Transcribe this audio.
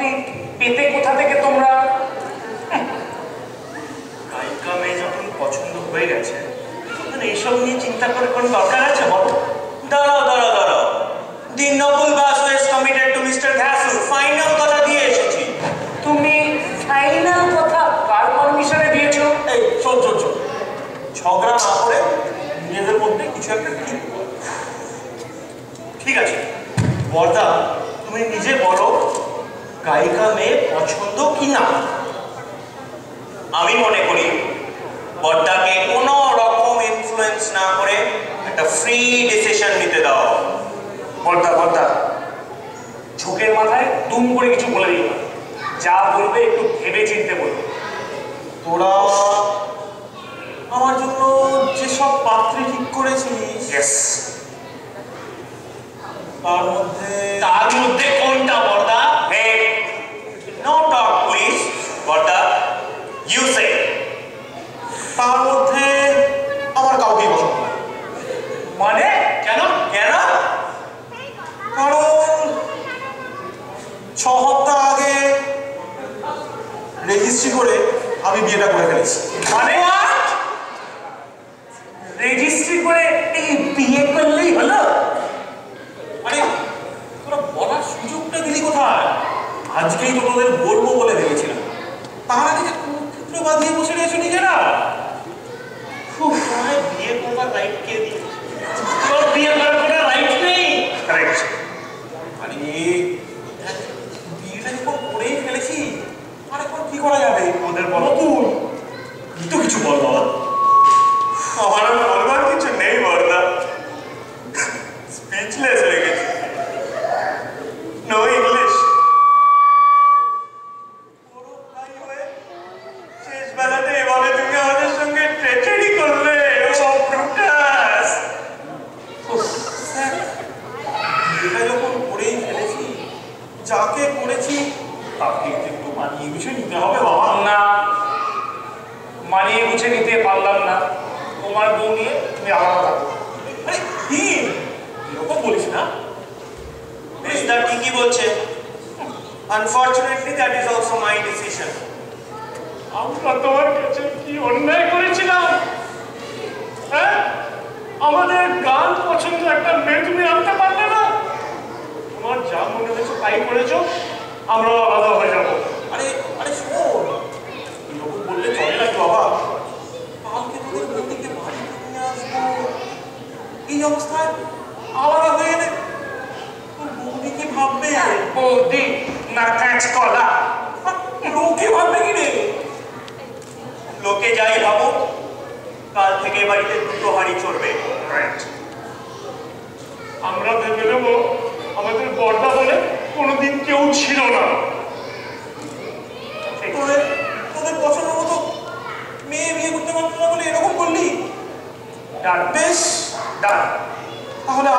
পাত্রী পেতে কোথা থেকে তোমরা? গায়িকা মেয়ে যখন পছন্দ হয়ে গেছে তখন এইসব নিয়ে চিন্তা করে কোনো দরকার আছে বলো? দাঁড়াও দাঁড়াও দাঁড়াও, the noble Basu is committed to mister Ghasu, final কথা দিয়ে এসেছি। তুমি ফাইনাল কথা কার পারমিশনে দিয়েছো? এই শোন শোন শোন, ঝগড়া না করে নিজেদের মধ্যে কিছু একটা ঠিক আছে। বর্দা, তুমি নিজে বলো গায়িকা মেয়ে পছন্দ কি না? আমি মনে করি বর্দাকে কোনো রকম ইনফ্লুয়েন্স না করে একটা ফ্রি ডিসিশন নিতে দাও। বর্দা ঝোঁকের মাথায় দুম করে কিছু বলে দিও না, যা বলবে একটু ভেবে চিনতে বলবে। তোরা আমার জন্য যেসব পাত্রী ঠিক করেছিস তার মধ্যে কোনটা বর্দা? No talk please Borda, you সে। তার মধ্যে আমার কাউকেই পছন্দ না। মানে? কেন? কারণ 6 সপ্তাহ আগে রেজিস্ট্রি করে আমি বিয়েটা করে ফেলেছি। মানে রেজিস্ট্রি করে এই বিয়ে করলেই হলো? আরে তোরা বলার সুযোগটা দিলি কোথায়? আজকেই তো তোদের বলবো বলে ভেবেছিলাম, তার আগে যে কুরুক্ষেত্র বাঁধিয়ে বসে রয়েছে নিজেরা। বিয়ে করবার রাইট কে দিয়েছে? তোর বিয়ে করার কোনো রাইট নেই। আরে বিয়েটা যখন করেই ফেলেছি আর এখন কি করা যাবে? ওদের বলো তুই তো কিছু বল বাবা। আমার আর বলবার কিছু নেই বর্দা, স্পিচলেস হয়ে গেছি। No English. শেষ বেলাতে এভাবে তুমি আমাদের সঙ্গে ট্রেচেরি করলে। এটা যখন করেই ফেলেছি, যাকে করেছি তাকে একটু মানিয়ে গুছিয়ে নিতে হবে বাবা। না, মানিয়ে গুছিয়ে নিতে পারলাম না। তোমার বউ নিয়ে তুমি আলাদা থাকো। আরে কি এরকম বলিস না? মিস্টার ঠিকই বলছে। Unfortunately that is also my decision. আমরা তোমার কাছে কি অন্যায় করেছিলাম? হ্যাঁ, আমাদের গান পছন্দ একটা মেয়ে তুমি আনতে পারলে না? তোমার যা মনে হয়েছে তাই করেছো, আমরা আলাদা হয়ে যাবো। আরে শোন, এরকম বললে চলে না বাবা। কালকে তোদের বৌদিকে বাড়িতে নিয়ে আসবো, এই অবস্থায় আলাদা হয়ে গেলে তোর বৌদি কি ভাববে? বৌদি না কাঁচ কলা, লোকে ভাববে কি রে? লোকে যাই ভাবো, কাল থেকে বাড়িতে 2 হাঁড়ি চড়বে। আমরা ভেবে নেবো আমাদের বর্দা বলে কোনোদিন কেউ ছিল না। তোদের পছন্দ মতো মেয়ে বিয়ে করতে পারতো না বলে এরকম করলি? বেশ ডান, তাহলে